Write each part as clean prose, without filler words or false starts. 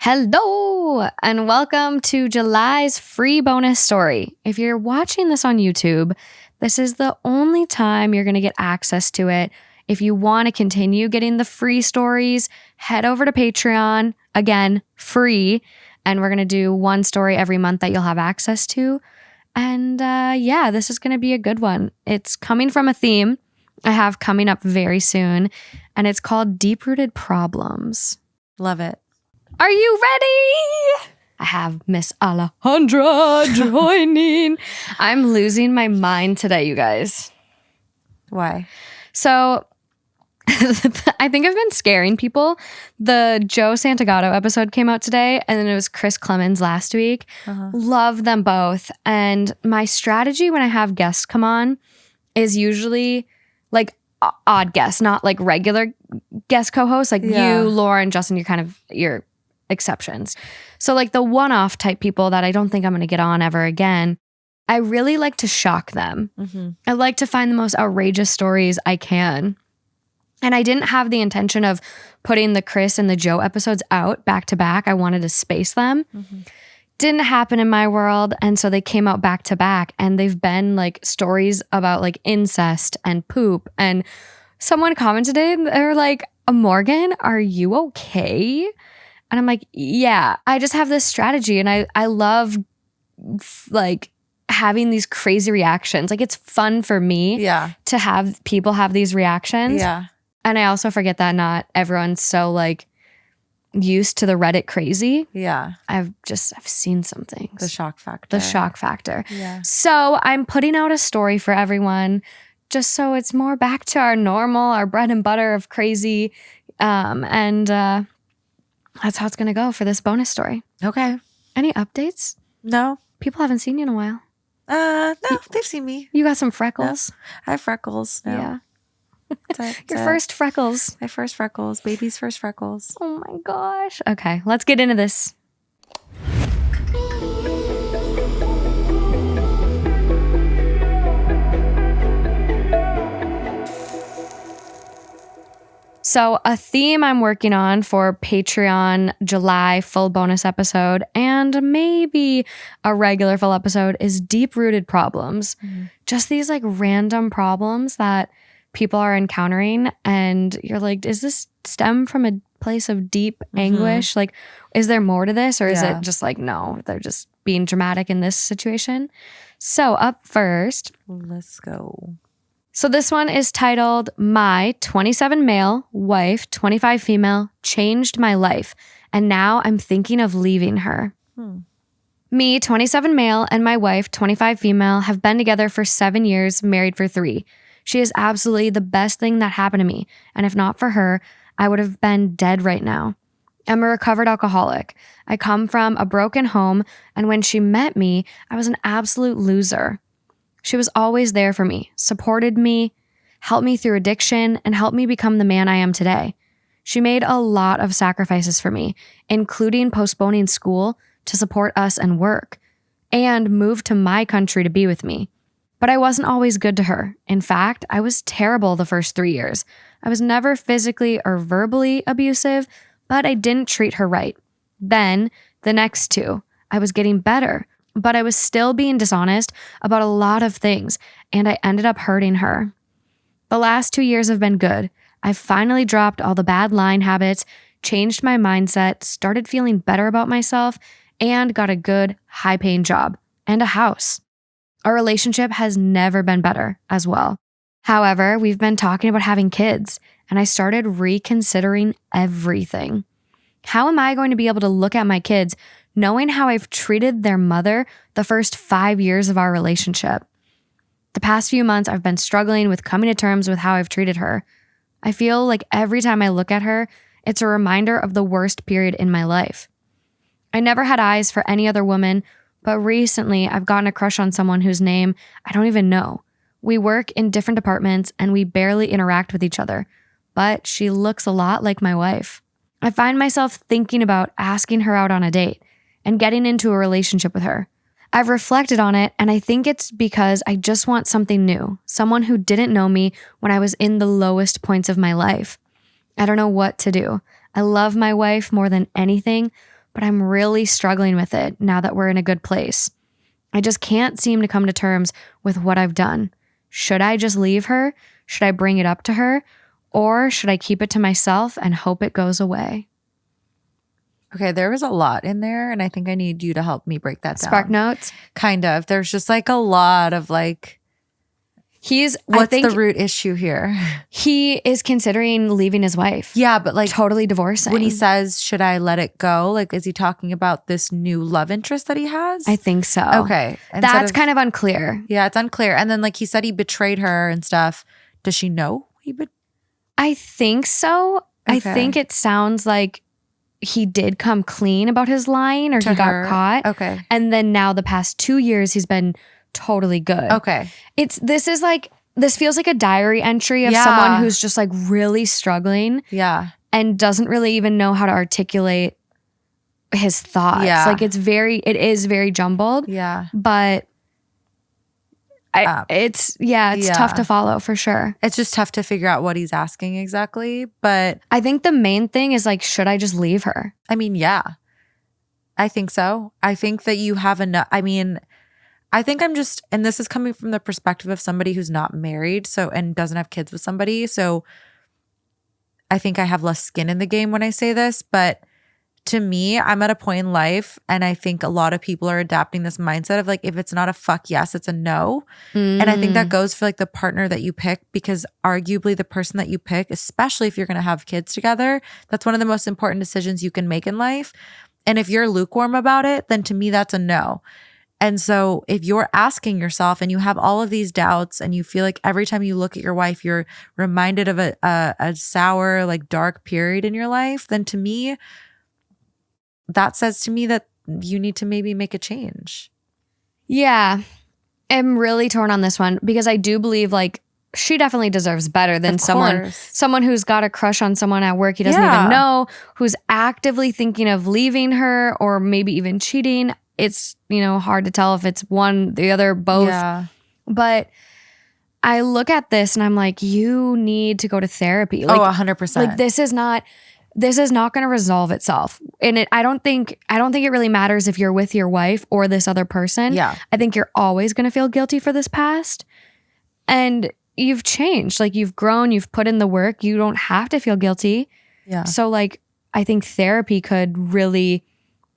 Hello, and welcome to July's free bonus story. If you're watching this on YouTube, this is the only time you're going to get access to it. If you want to continue getting the free stories, head over to Patreon. Again, free. And we're going to do one story every month that you'll have access to. And this is going to be a good one. It's coming from a theme I have coming up very soon, and it's called Deep-Rooted Problems. Love it. Are you ready? I have Miss Alejandra joining. I'm losing my mind today, you guys. Why? So I think I've been scaring people. The Joe Santagato episode came out today, and then it was Chris Clemens last week. Love them both. And my strategy when I have guests come on is usually like odd guests, not like regular guest co-hosts. Like you, Lauren, Justin, you're exceptions. So like the one-off type people that I don't think I'm going to get on ever again, I really like to shock them. I like to find the most outrageous stories I can. And I didn't have the intention of putting the Chris and the Joe episodes out back to back. I wanted to space them. Didn't happen in my world. And so they came out back to back, and they've been like stories about like incest and poop. And someone commented today, they're like, Morgan, are you okay? And I'm like, yeah, I just have this strategy, and I love like having these crazy reactions. Like it's fun for me to have people have these reactions. And I also forget that not everyone's so like used to the Reddit crazy. I've seen some things. The shock factor. So I'm putting out a story for everyone just so it's more back to our normal, our bread and butter of crazy. That's how it's going to go for this bonus story. Okay. Any updates? No. People haven't seen you in a while. No, they've seen me. You got some freckles. No. I have freckles. No. Yeah. Your first freckles. My first freckles. Baby's first freckles. Oh my gosh. Okay, let's get into this. So a theme I'm working on for Patreon July full bonus episode and maybe a regular full episode is deep-rooted problems. Just these like random problems that people are encountering, and you're like, does this stem from a place of deep anguish? Like, is there more to this, or is it just like, no, they're just being dramatic in this situation? So up first, let's go. So this one is titled, My 27 male, wife, 25 female, changed my life, and now I'm thinking of leaving her. Me, 27 male, and my wife, 25 female, have been together for 7 years, married for 3. She is absolutely the best thing that happened to me, and if not for her, I would have been dead right now. I'm a recovered alcoholic. I come from a broken home, and when she met me, I was an absolute loser. She was always there for me, supported me, helped me through addiction, and helped me become the man I am today. She made a lot of sacrifices for me, including postponing school to support us and work, and moved to my country to be with me. But I wasn't always good to her. In fact, I was terrible the first 3 years. I was never physically or verbally abusive, but I didn't treat her right. Then, the next 2, I was getting better, but I was still being dishonest about a lot of things, and I ended up hurting her. The last 2 years have been good. I've finally dropped all the bad lying habits, changed my mindset, started feeling better about myself, and got a good, high-paying job and a house. Our relationship has never been better as well. However, we've been talking about having kids, and I started reconsidering everything. How am I going to be able to look at my kids knowing how I've treated their mother the first 5 years of our relationship? The past few months, I've been struggling with coming to terms with how I've treated her. I feel like every time I look at her, it's a reminder of the worst period in my life. I never had eyes for any other woman, but recently I've gotten a crush on someone whose name I don't even know. We work in different departments and we barely interact with each other, but she looks a lot like my wife. I find myself thinking about asking her out on a date and getting into a relationship with her. I've reflected on it, and I think it's because I just want something new, someone who didn't know me when I was in the lowest points of my life. I don't know what to do. I love my wife more than anything, but I'm really struggling with it now that we're in a good place. I just can't seem to come to terms with what I've done. Should I just leave her? Should I bring it up to her? Or should I keep it to myself and hope it goes away? Okay, there was a lot in there, and I think I need you to help me break that down. Spark notes? Kind of. There's just like a lot of like, what's the root issue here? He is considering leaving his wife. Yeah, but like totally divorcing. When he says, should I let it go? Like, is he talking about this new love interest that he has? I think so. Okay. That's kind of unclear. Yeah, it's unclear. And then like he said he betrayed her and stuff. Does she know I think so. Okay. I think it sounds like he did come clean about his lying or he got caught. Okay. And then now the past 2 years he's been totally good. Okay. This feels like a diary entry of someone who's just like really struggling. Yeah. And doesn't really even know how to articulate his thoughts. Yeah. Like it is very jumbled. Yeah. But it's tough to follow for sure. It's just tough to figure out what he's asking exactly. But I think the main thing is like, should I just leave her? I mean, yeah, I think so. I think that you have enough. I mean, I think I'm just, and this is coming from the perspective of somebody who's not married, and doesn't have kids with somebody. So I think I have less skin in the game when I say this, but to me, I'm at a point in life, and I think a lot of people are adapting this mindset of like, if it's not a fuck yes, it's a no. And I think that goes for like the partner that you pick, because arguably the person that you pick, especially if you're going to have kids together, that's one of the most important decisions you can make in life. And if you're lukewarm about it, then to me, that's a no. And so if you're asking yourself and you have all of these doubts and you feel like every time you look at your wife, you're reminded of a sour, like dark period in your life, then to me, that says to me that you need to maybe make a change. Yeah. I'm really torn on this one because I do believe like she definitely deserves better than someone who's got a crush on someone at work he doesn't even know, who's actively thinking of leaving her or maybe even cheating. It's, hard to tell if it's one, the other, both. Yeah. But I look at this and I'm like, you need to go to therapy. Like, 100%. Like this is not going to resolve itself. And I don't think it really matters if you're with your wife or this other person. Yeah. I think you're always going to feel guilty for this past. And you've changed. Like you've grown, you've put in the work. You don't have to feel guilty. Yeah. So like, I think therapy could really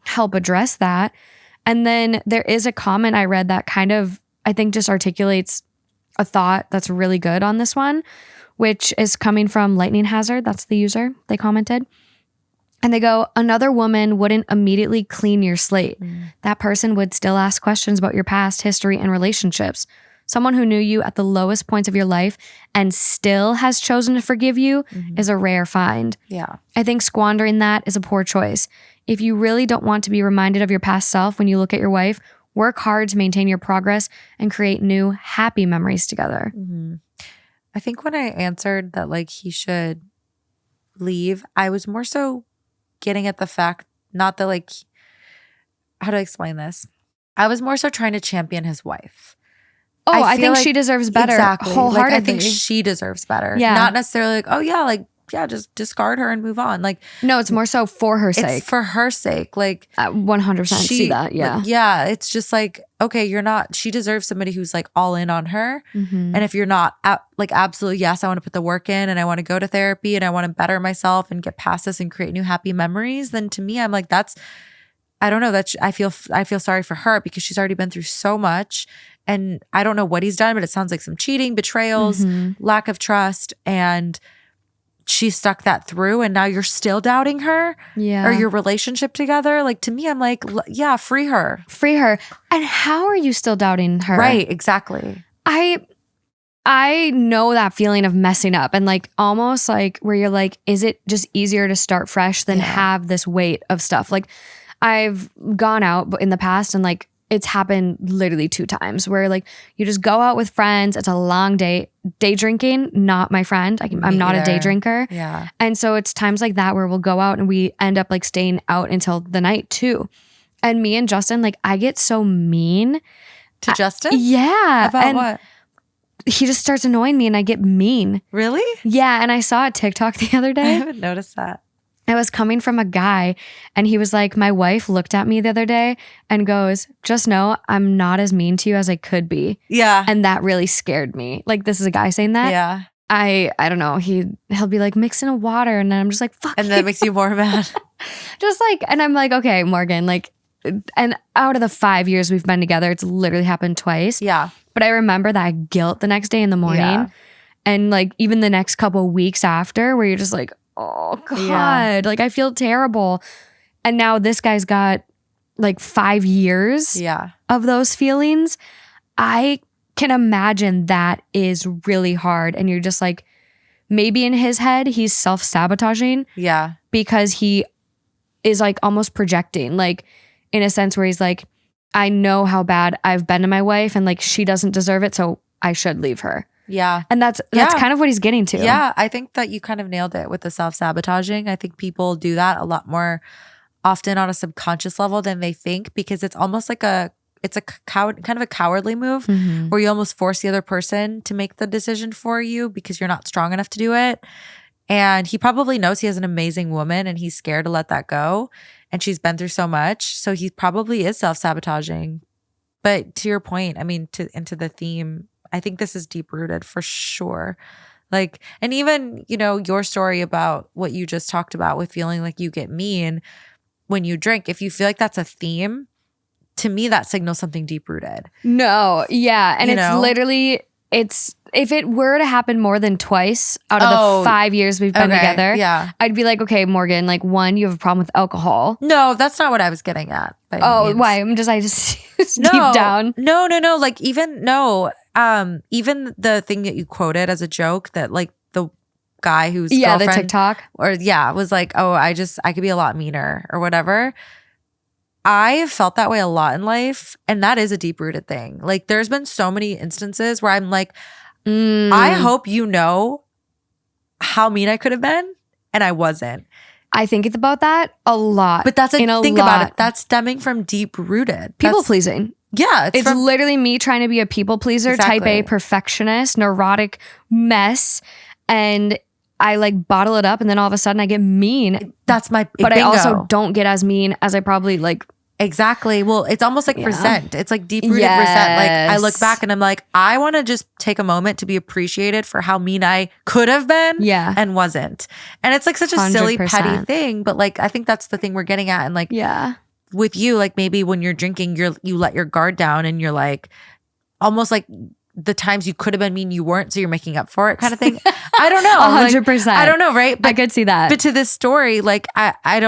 help address that. And then there is a comment I read that kind of, I think just articulates a thought that's really good on this one, which is coming from Lightning Hazard. That's the user. They commented. And they go, another woman wouldn't immediately clean your slate. That person would still ask questions about your past history and relationships. Someone who knew you at the lowest points of your life and still has chosen to forgive you is a rare find. Yeah. I think squandering that is a poor choice. If you really don't want to be reminded of your past self when you look at your wife, work hard to maintain your progress and create new happy memories together. I think when I answered that like he should leave, I was more so getting at the fact, not that like, how do I explain this? I was more so trying to champion his wife. Oh, I think like she deserves better. Exactly. Wholeheartedly. Like, I think she deserves better. Yeah. Not necessarily like, oh yeah, like, yeah, just discard her and move on. Like, no, it's more so for her sake. It's for her sake. Like 100% see that. Yeah. Yeah. It's just like, okay, she deserves somebody who's like all in on her. And if you're not like, absolutely, yes, I want to put the work in and I want to go to therapy and I want to better myself and get past this and create new happy memories, then to me, I'm like, I don't know, I feel sorry for her because she's already been through so much. And I don't know what he's done, but it sounds like some cheating, betrayals, lack of trust. And she stuck that through and now you're still doubting her or your relationship together. Like to me, I'm like, yeah, free her. Free her. And how are you still doubting her? Right, exactly. I know that feeling of messing up and like almost like where you're like, is it just easier to start fresh than have this weight of stuff? Like I've gone out in the past and like it's happened literally 2 times where like you just go out with friends. It's a long day. Day drinking, not my friend. I'm not a day drinker. Yeah. And so it's times like that where we'll go out and we end up like staying out until the night too. And me and Justin, like I get so mean. To Justin? Yeah. About what? He just starts annoying me and I get mean. Really? Yeah. And I saw a TikTok the other I day. haven't noticed that. I was coming from a guy and he was like, my wife looked at me the other day and goes, just know I'm not as mean to you as I could be. Yeah. And that really scared me. Like, this is a guy saying that. Yeah. I don't know. He'll be like, mix in a water. And then I'm just like, fuck And that makes you more mad. Just like, and I'm like, okay, Morgan, like, and out of the 5 years we've been together, it's literally happened twice. Yeah. But I remember that guilt the next day in the morning. Yeah. And like even the next couple weeks after where you're just like, oh God, like I feel terrible. And now this guy's got like 5 years of those feelings. I can imagine that is really hard. And you're just like, maybe in his head, he's self-sabotaging. Yeah. Because he is like almost projecting, like in a sense where he's like, I know how bad I've been to my wife and like she doesn't deserve it. So I should leave her. Yeah. And that's kind of what he's getting to. Yeah. I think that you kind of nailed it with the self-sabotaging. I think people do that a lot more often on a subconscious level than they think, because it's almost like it's a kind of a cowardly move where you almost force the other person to make the decision for you because you're not strong enough to do it. And he probably knows he has an amazing woman and he's scared to let that go. And she's been through so much. So he probably is self-sabotaging. But to your point, I mean, into the theme, I think this is deep rooted for sure. Like, and even, you know, your story about what you just talked about with feeling like you get mean when you drink, if you feel like that's a theme, to me, that signals something deep rooted. No. Yeah. And literally, if it were to happen more than twice out of the 5 years we've been together, I'd be like, okay, Morgan, like one, you have a problem with alcohol. No, that's not what I was getting at. Why? I just deep down. No. Like even the thing that you quoted as a joke that like the guy who's the TikTok was like, oh, I could be a lot meaner or whatever. I felt that way a lot in life, and that is a deep rooted thing. Like there's been so many instances where I'm like, I hope you know how mean I could have been, and I wasn't. I think about that a lot. But think about it. That's stemming from deep rooted people pleasing. Yeah, it's literally me trying to be a people pleaser, type A perfectionist, neurotic mess, and I like bottle it up, and then all of a sudden I get mean. That's my but bingo. I also don't get as mean as I probably like. Exactly. Well, it's almost like resent. It's like deep rooted resent. Like I look back and I'm like, I want to just take a moment to be appreciated for how mean I could have been and wasn't. And it's like such a 100%. Silly, petty thing. But like, I think that's the thing we're getting at. And like, with you, like maybe when you're drinking, you let your guard down and you're like, almost like the times you could have been mean, you weren't. So you're making up for it kind of thing. I don't know. 100%. I don't know. Right. But I could see that. But to this story, like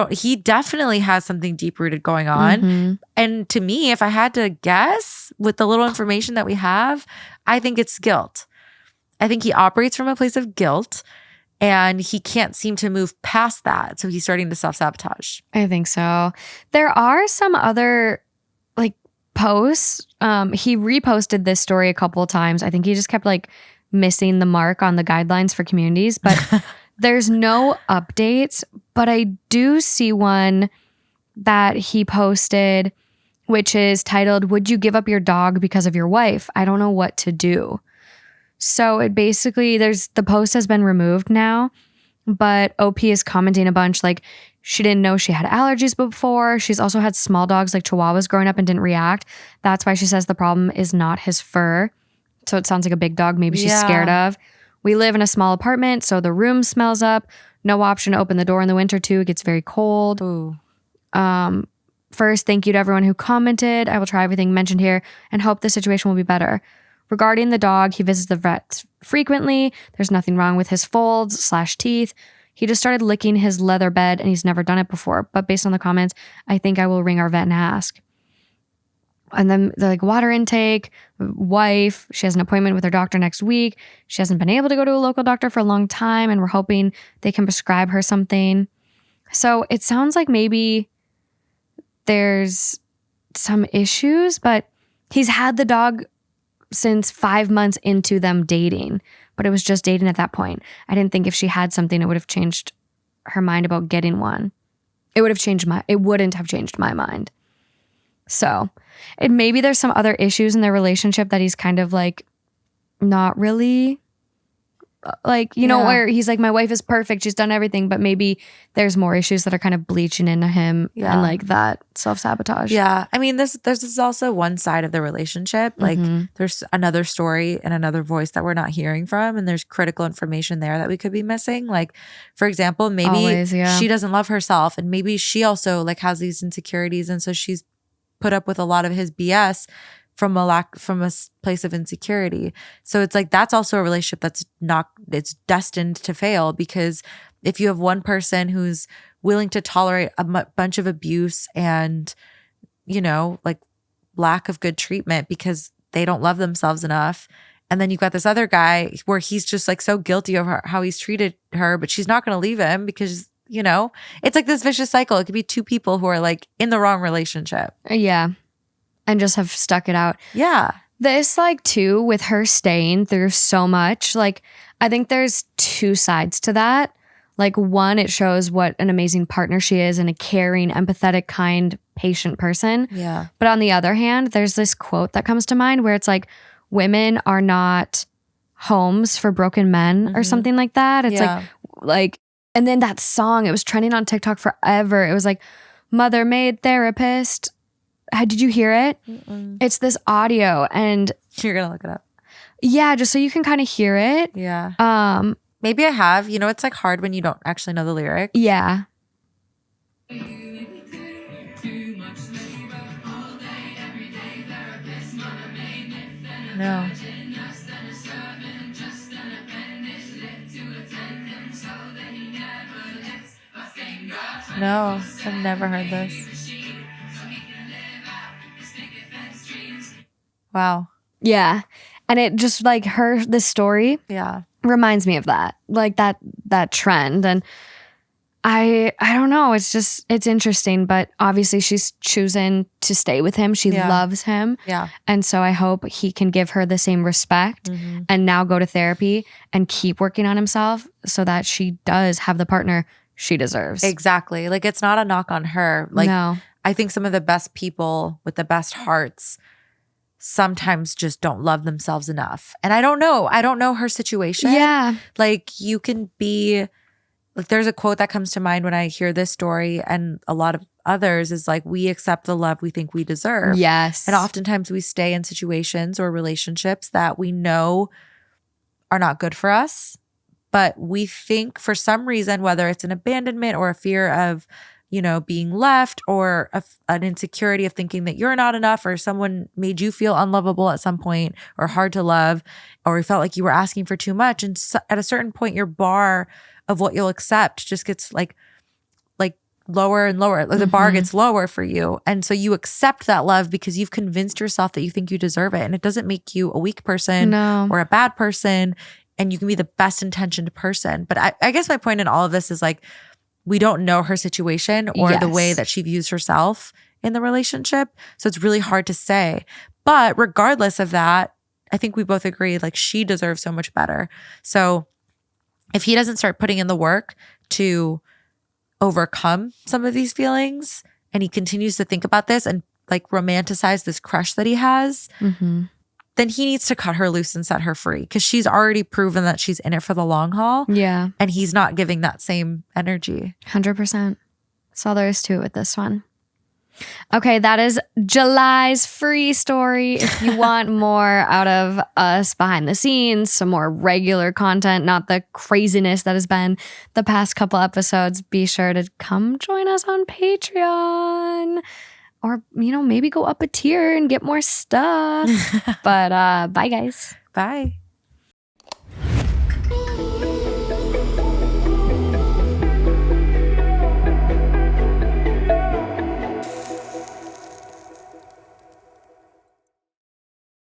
he definitely has something deep rooted going on. And to me, if I had to guess with the little information that we have, I think it's guilt. I think he operates from a place of guilt and he can't seem to move past that. So he's starting to self-sabotage. I think so. There are some other like posts. He reposted this story a couple of times. I think he just kept like missing the mark on the guidelines for communities, but there's no updates. But I do see one that he posted, which is titled, "Would you give up your dog because of your wife? I don't know what to do." So it basically, the post has been removed now, but OP is commenting a bunch like, she didn't know she had allergies before. She's also had small dogs like Chihuahuas growing up and didn't react. That's why she says the problem is not his fur. So it sounds like a big dog maybe she's scared of. We live in a small apartment, so the room smells up. No option to open the door in the winter too. It gets very cold. Ooh. First, thank you to everyone who commented. I will try everything mentioned here and hope the situation will be better. Regarding the dog, he visits the vet frequently. There's nothing wrong with his folds/teeth. He just started licking his leather bed and he's never done it before. But based on the comments, I think I will ring our vet and ask. And then they're like, water intake, wife, she has an appointment with her doctor next week. She hasn't been able to go to a local doctor for a long time and we're hoping they can prescribe her something. So it sounds like maybe there's some issues, but he's had the dog since 5 months into them dating, but it was just dating at that point. I didn't think if she had something, it would have changed her mind about getting one. It wouldn't have changed my mind. So maybe there's some other issues in their relationship that he's kind of like not really Like, you know, Yeah. where he's like, my wife is perfect. She's done everything. But maybe there's more issues that are kind of bleaching into him Yeah. and like that self-sabotage. Yeah. I mean, there's also one side of the relationship. Like there's another story and another voice that we're not hearing from. And there's critical information there that we could be missing. Like, for example, maybe Always, yeah. she doesn't love herself and maybe she also like has these insecurities. And so she's put up with a lot of his BS from a place of insecurity. So it's like, that's also a relationship it's destined to fail, because if you have one person who's willing to tolerate a bunch of abuse and, you know, like lack of good treatment because they don't love themselves enough. And then you've got this other guy where he's just like so guilty of how he's treated her, but she's not going to leave him because, you know, it's like this vicious cycle. It could be two people who are like in the wrong relationship. Yeah. And just have stuck it out. Yeah. This, like, too, with her staying through so much, like, I think there's two sides to that. Like, one, it shows what an amazing partner she is and a caring, empathetic, kind, patient person. Yeah. But on the other hand, there's this quote that comes to mind where it's like, women are not homes for broken men or something like that. It's like, and then that song, it was trending on TikTok forever. It was like, Mother Maid Therapist. Did you hear it? It's this audio and You're going to look it up. Yeah, just so you can kind of hear it. Yeah. Maybe I have. You know, it's like hard when you don't actually know the lyrics. Yeah. No. No, I've never heard this. Wow. Yeah. And it just like this story reminds me of that. Like that trend. And I don't know. It's interesting, but obviously she's choosing to stay with him. She loves him. Yeah. And so I hope he can give her the same respect and now go to therapy and keep working on himself so that she does have the partner she deserves. Exactly. Like, it's not a knock on her. Like, no. I think some of the best people with the best hearts sometimes just don't love themselves enough. And I don't know her situation. Yeah. Like, you can be like, there's a quote that comes to mind when I hear this story and a lot of others is like, we accept the love we think we deserve. Yes. And oftentimes we stay in situations or relationships that we know are not good for us, but we think for some reason, whether it's an abandonment or a fear of, you know, being left or an insecurity of thinking that you're not enough or someone made you feel unlovable at some point or hard to love, or you felt like you were asking for too much. And so at a certain point, your bar of what you'll accept just gets like lower and lower. The bar gets lower for you. And so you accept that love because you've convinced yourself that you think you deserve it. And it doesn't make you a weak person or a bad person. And you can be the best intentioned person. But I guess my point in all of this is like, we don't know her situation or the way that she views herself in the relationship. So it's really hard to say. But regardless of that, I think we both agree, like, she deserves so much better. So if he doesn't start putting in the work to overcome some of these feelings and he continues to think about this and like romanticize this crush that he has, then he needs to cut her loose and set her free because she's already proven that she's in it for the long haul. Yeah. And he's not giving that same energy. 100%. That's all there is to it with this one. Okay, that is July's free story. If you want more out of us behind the scenes, some more regular content, not the craziness that has been the past couple episodes, be sure to come join us on Patreon. Or, you know, maybe go up a tier and get more stuff. But bye, guys. Bye.